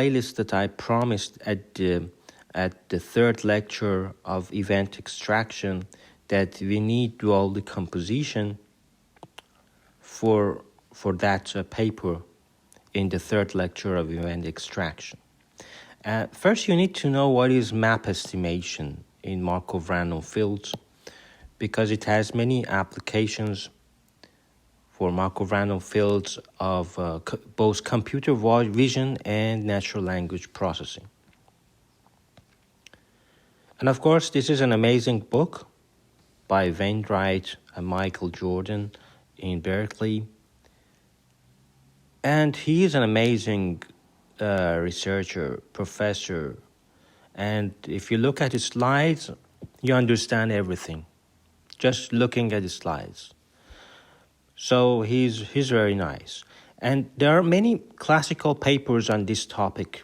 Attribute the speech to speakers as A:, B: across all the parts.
A: playlist that I promised at the third lecture of event extraction, that we need dual decomposition for that paper in the third lecture of event extraction. First, you need to know what is map estimation in Markov random fields, because it has many applications for Markov random fields of both computer vision and natural language processing. And of course, this is an amazing book by Wainwright and Michael Jordan in Berkeley. And he is an amazing researcher, professor. And if you look at his slides, you understand everything, just looking at his slides. So he's very nice. And there are many classical papers on this topic.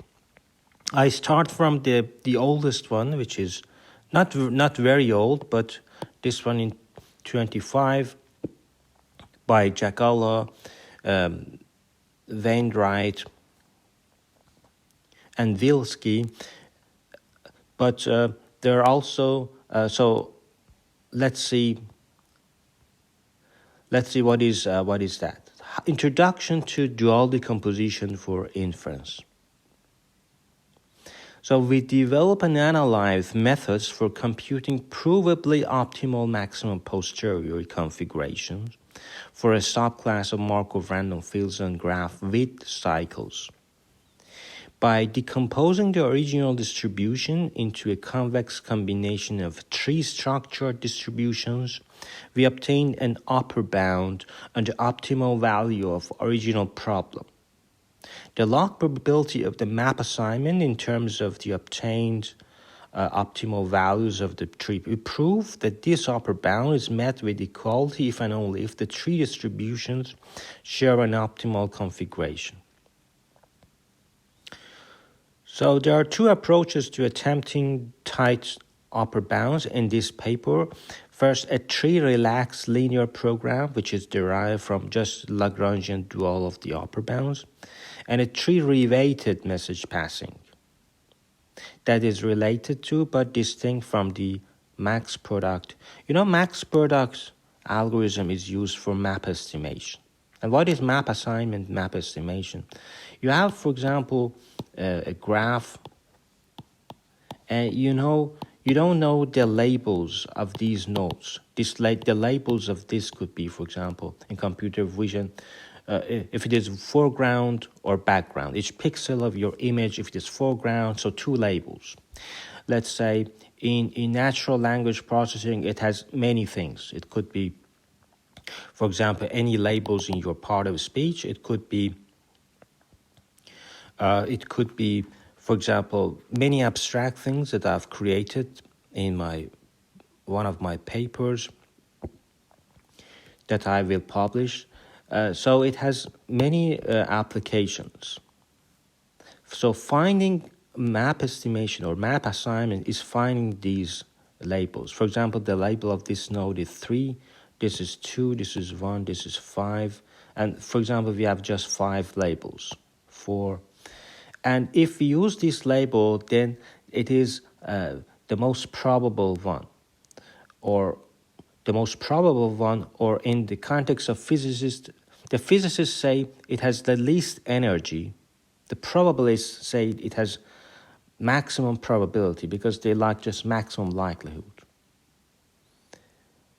A: I start from the oldest one, which is not very old, but this one in 25 by Jagala, Wainwright, and Vilsky. But there are also so let's see what is that. Introduction to dual decomposition for inference. So we develop and analyze methods for computing provably optimal maximum posterior configurations for a subclass of Markov random fields and graph with cycles. By decomposing the original distribution into a convex combination of three structured distributions, we obtain an upper bound on the optimal value of original problem. The log probability of the map assignment in terms of the obtained optimal values of the tree. We prove that this upper bound is met with equality if and only if the three distributions share an optimal configuration. So there are two approaches to attempting tight upper bounds in this paper. First, a tree-relaxed linear program, which is derived from just Lagrangian dual of the upper bounds, and a tree-reweighted message passing that is related to but distinct from the max product. Max product algorithm is used for map estimation. And what is map assignment, map estimation? You have, for example, a graph, and you don't know the labels of these nodes. The labels of this could be, for example, in computer vision, if it is foreground or background. Each pixel of your image, if it is foreground, so two labels. Let's say in natural language processing, it has many things. It could be, for example, any labels in your part of speech. It could be, for example, many abstract things that I've created in one of my papers that I will publish. So it has many applications. So finding map estimation or map assignment is finding these labels. For example, the label of this node is 3, this is 2, this is 1, this is 5. And for example, we have just 5 labels, 4. And if we use this label, then it is the most probable one, or in the context of physicists, the physicists say it has the least energy. The probabilists say it has maximum probability because they like just maximum likelihood.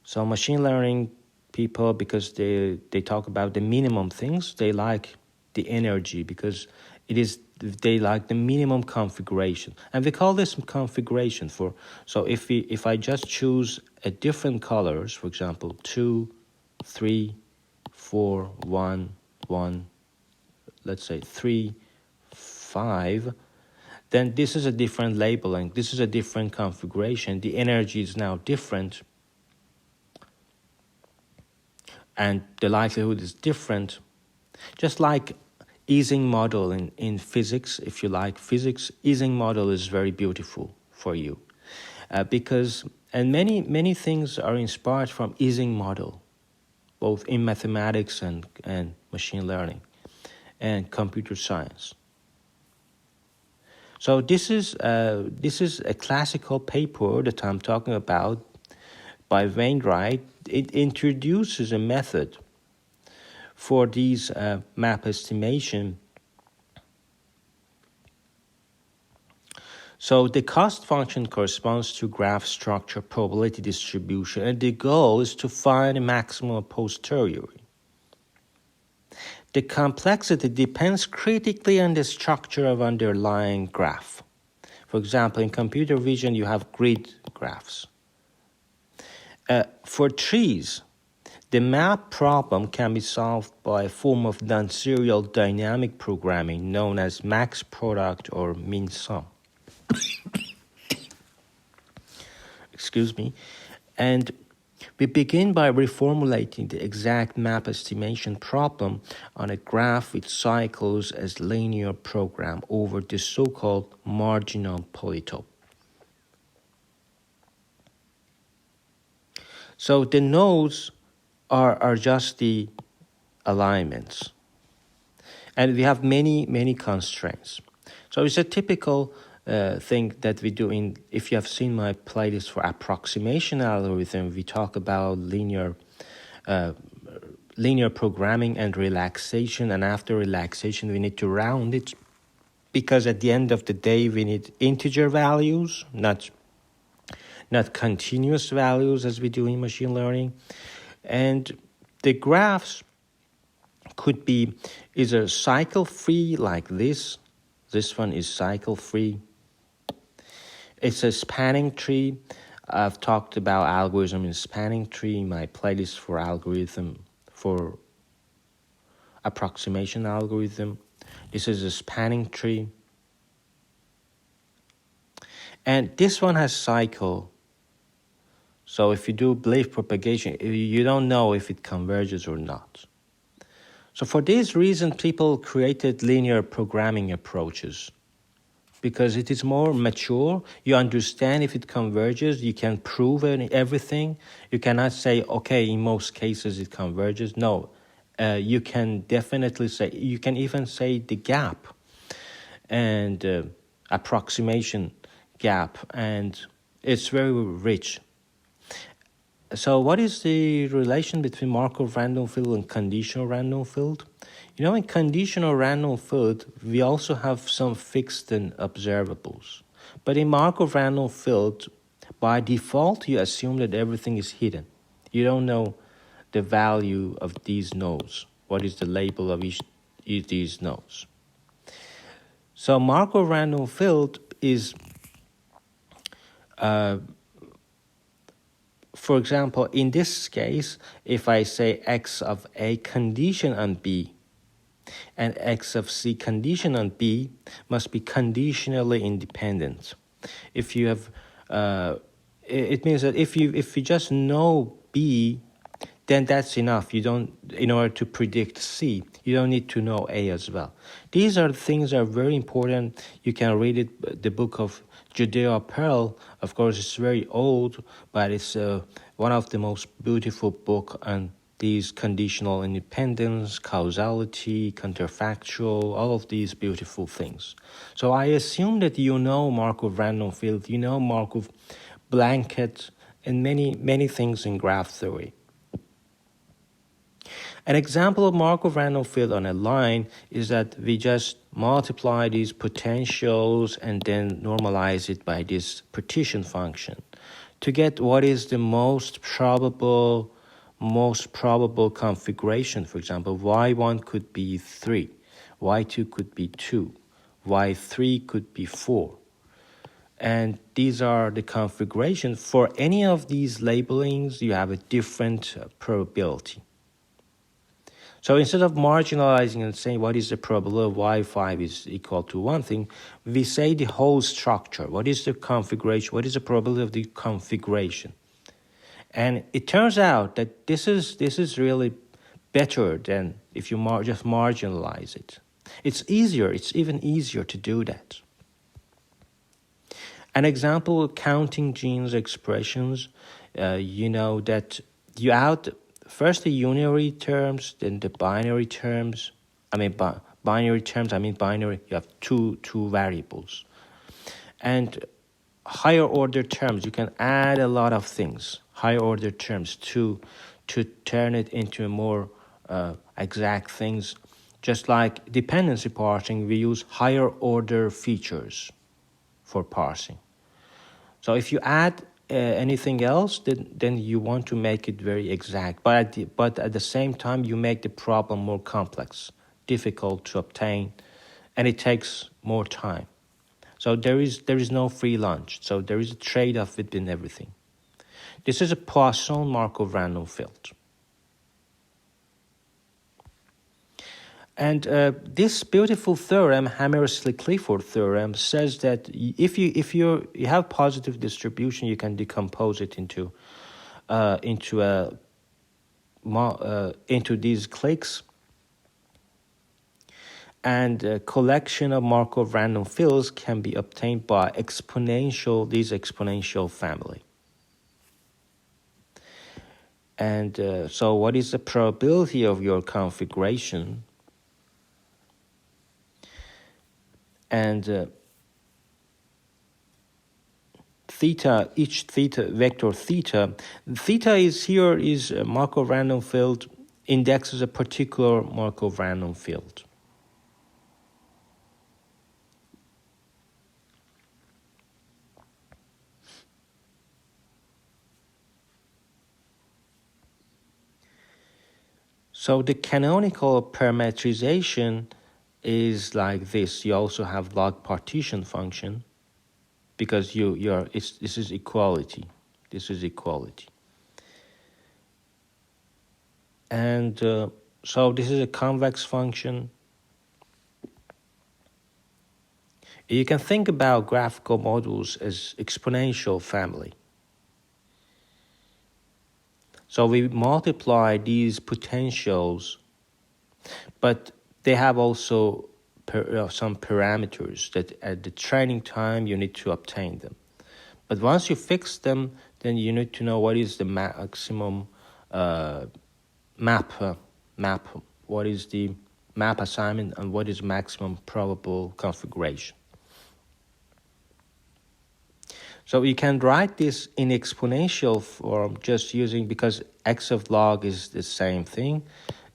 A: So machine learning people, because they talk about the minimum things, they like the energy because they like the minimum configuration. And we call this configuration so if I just choose a different colors, for example, 2, 3, 4, 1, 1, let's say 3, 5, then this is a different labeling. This is a different configuration. The energy is now different. And the likelihood is different. Just like Ising model in physics, if you like physics, Ising model is very beautiful for you. Because many things are inspired from Ising model, both in mathematics and machine learning and computer science. So this is a classical paper that I'm talking about by Wainwright. It introduces a method for these map estimation. So the cost function corresponds to graph structure probability distribution, and the goal is to find a maximum a posteriori. The complexity depends critically on the structure of underlying graph. For example, in computer vision, you have grid graphs. For trees, the map problem can be solved by a form of non-serial dynamic programming known as max product or min sum. Excuse me. And we begin by reformulating the exact map estimation problem on a graph with cycles as linear program over the so-called marginal polytope. So the nodes are just the alignments. And we have many constraints. So it's a typical thing that we do if you have seen my playlist for approximation algorithm, we talk about linear programming and relaxation. And after relaxation, we need to round it because at the end of the day, we need integer values, not continuous values as we do in machine learning. And the graphs could be either cycle-free like this. This one is cycle-free. It's a spanning tree. I've talked about algorithm in spanning tree in my playlist for algorithm, for approximation algorithm. This is a spanning tree. And this one has cycle. So if you do Belief propagation, you don't know if it converges or not. So for this reason, people created linear programming approaches because it is more mature. You understand if it converges. You can prove everything. You cannot say, okay, in most cases it converges. No, you can definitely say, you can even say the gap and approximation gap, and it's very rich. So what is the relation between Markov random field and conditional random field? In conditional random field, we also have some fixed and observables. But in Markov random field, by default, you assume that everything is hidden. You don't know the value of these nodes. What is the label of each of these nodes? So Markov random field is for example, in this case, if I say x of A condition on B and x of C condition on B must be conditionally independent. If you have, it means that if you just know B, then that's enough. In order to predict C, you don't need to know A as well. These are things that are very important. You can read it, the book of Judeo-Pearl. Of course, it's very old, but it's one of the most beautiful book on these conditional independence, causality, counterfactual, all of these beautiful things. So I assume that you know Markov random field, you know Markov blanket, and many things in graph theory. An example of Markov random field on a line is that we just multiply these potentials and then normalize it by this partition function to get what is the most probable configuration. For example, y1 could be 3, y2 could be 2, y3 could be 4. And these are the configurations. For any of these labelings, you have a different probability. So instead of marginalizing and saying what is the probability of y5 is equal to one thing, we say the whole structure. What is the configuration? What is the probability of the configuration? And it turns out that this is really better than if you just marginalize it. It's easier. It's even easier to do that. An example of counting genes expressions, that you add first the unary terms, then the binary terms. Binary terms, you have two variables. And higher order terms, you can add a lot of things, higher order terms, to turn it into more exact things. Just like dependency parsing, we use higher order features for parsing. So if you add anything else, then you want to make it very exact. But at the same time, you make the problem more complex, difficult to obtain, and it takes more time. So there is no free lunch. So there is a trade-off within everything. This is a Poisson Markov random field. And this beautiful theorem, Hammersley-Clifford theorem, says that if you have positive distribution, you can decompose it into these cliques, and a collection of Markov random fields can be obtained by these exponential family. And so, what is the probability of your configuration? And theta, each theta vector theta is a Markov random field, indexes a particular Markov random field. So the canonical parametrization is like this. You also have log partition function, because this is equality. This is equality. And so this is a convex function. You can think about graphical models as exponential family. So we multiply these potentials, but they have also some parameters that at the training time you need to obtain them. But once you fix them, then you need to know what is the maximum map, what is the map assignment, and what is maximum probable configuration. So you can write this in exponential form just because x of log is the same thing.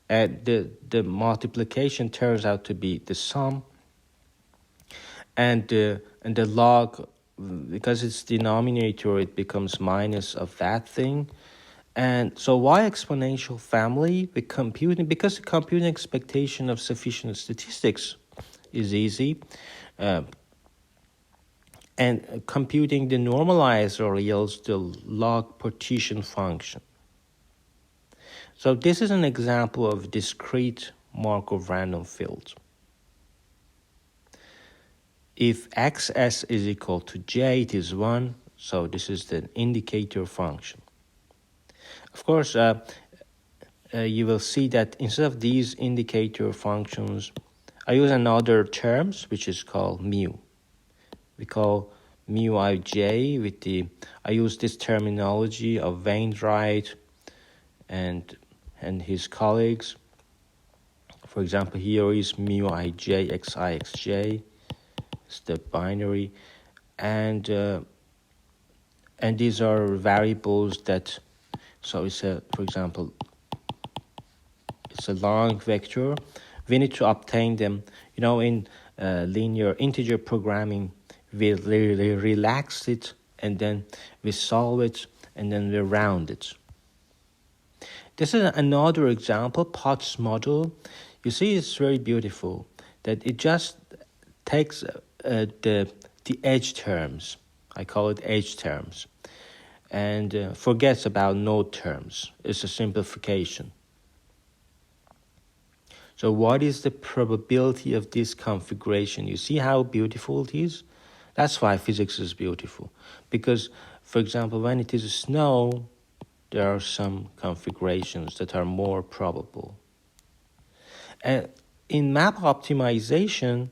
A: And the multiplication turns out to be the sum. And the log, because it's denominator, it becomes minus of that thing. And so why exponential family? Because the computing expectation of sufficient statistics is easy. And computing the normalizer yields the log partition function. So this is an example of discrete Markov random field. If xs is equal to j, it is 1. So this is the indicator function. Of course, you will see that instead of these indicator functions, I use another terms, which is called mu. We call mu ij I use this terminology of Wainwright and his colleagues. For example, here is mu ij xi xj. It's the binary, and these are variables that. So it's for example, it's a long vector. We need to obtain them. In linear integer programming, we relax it, and then we solve it, and then we round it. This is another example, Potts model. You see, it's very beautiful that it just takes the edge terms. I call it edge terms, and forgets about node terms. It's a simplification. So what is the probability of this configuration? You see how beautiful it is? That's why physics is beautiful. Because, for example, when it is snow, there are some configurations that are more probable. And in map optimization,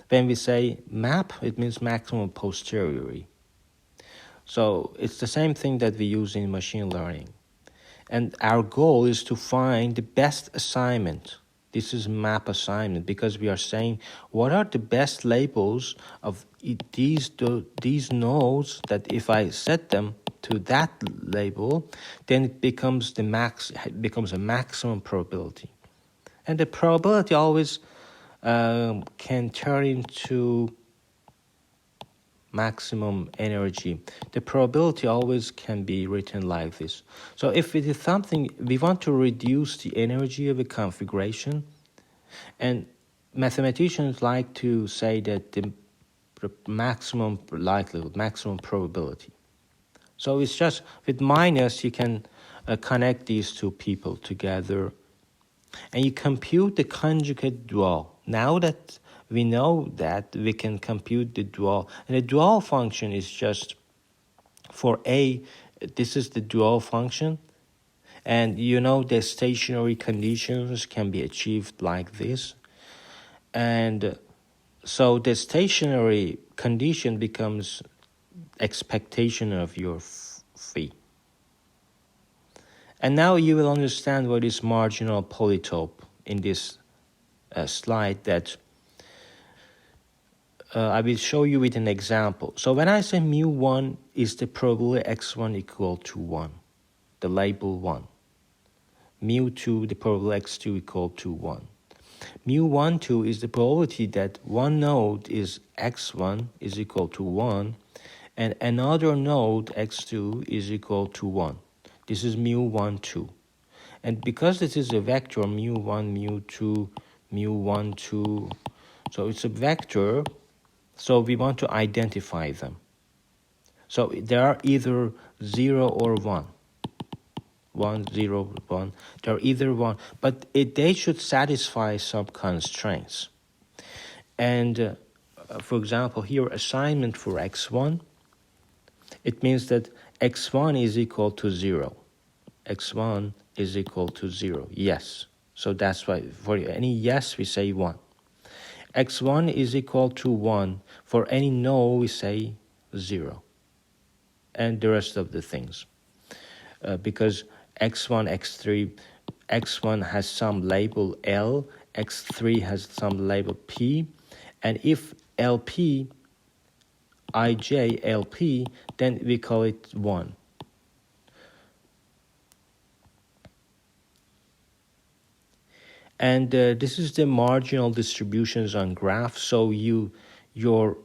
A: when we say map, it means maximum posteriori. So it's the same thing that we use in machine learning. And our goal is to find the best assignment, This is map assignment because we are saying what are the best labels of these nodes that if I set them to that label, then it becomes a maximum probability. And the probability always can turn into maximum energy. The probability always can be written like this. So if it is something, we want to reduce the energy of a configuration, and mathematicians like to say that the maximum likelihood, maximum probability. So it's just with minus, you can connect these two people together, and you compute the conjugate dual. Now that we know that, we can compute the dual. And the dual function is just for A, this is the dual function. And you know the stationary conditions can be achieved like this. And so the stationary condition becomes expectation of your phi. And now you will understand what is marginal polytope in this slide that I will show you with an example. So when I say mu1 is the probability x1 equal to 1, the label 1. Mu2, the probability x2 equal to 1. Mu1, 2 is the probability that one node is x1 is equal to 1 and another node x2 is equal to 1. This is mu1, 2. And because this is a vector, mu1, mu2, mu1, 2, so it's a vector, so we want to identify them. So they are either 0 or 1. 1, 0, 1. They're either 1. But they should satisfy some constraints. And for example, here assignment for x1, it means that x1 is equal to 0. x1 is equal to 0. Yes. So that's why for any yes, we say 1. x1 is equal to 1. For any no, we say 0. And the rest of the things. Because x1, x3, x1 has some label L, x3 has some label P, and if LP, IJ, LP, then we call it 1. And this is the marginal distributions on graph. So your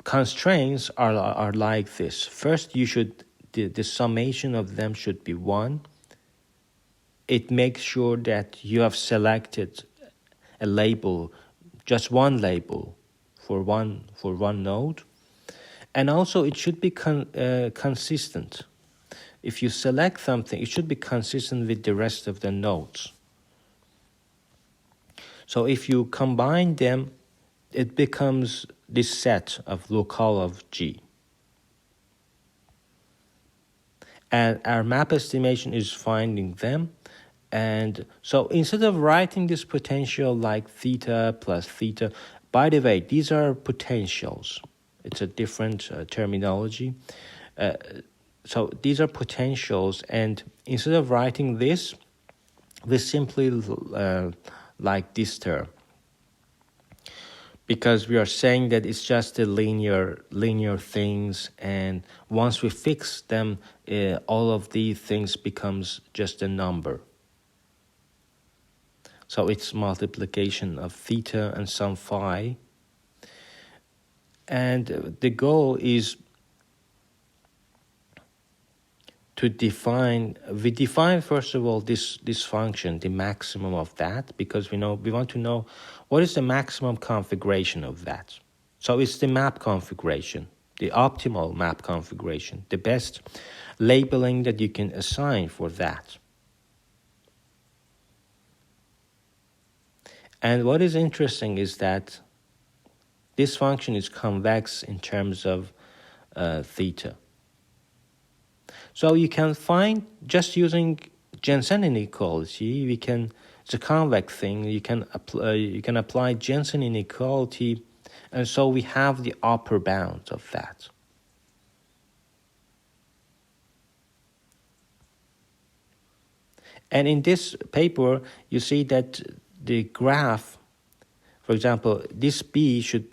A: constraints are like this. First, the summation of them should be 1. It makes sure that you have selected a label, just one label for one node, and also it should be consistent. If you select something, it should be consistent with the rest of the nodes. So if you combine them, it becomes this set of locale of G. And our map estimation is finding them. And so instead of writing this potential like theta plus theta, by the way, these are potentials. It's a different terminology. So these are potentials, and instead of writing this, we simply like this term. Because we are saying that it's just a linear things, and once we fix them, all of these things becomes just a number. So it's multiplication of theta and some phi. And the goal is to define first of all this function, the maximum of that, because we want to know what is the maximum configuration of that. So it's the map configuration, the optimal map configuration, the best labeling that you can assign for that. And what is interesting is that this function is convex in terms of theta. So you can find, just using Jensen inequality, it's a convex thing, you can apply Jensen inequality, and so we have the upper bound of that. And in this paper, you see that the graph, for example, this B should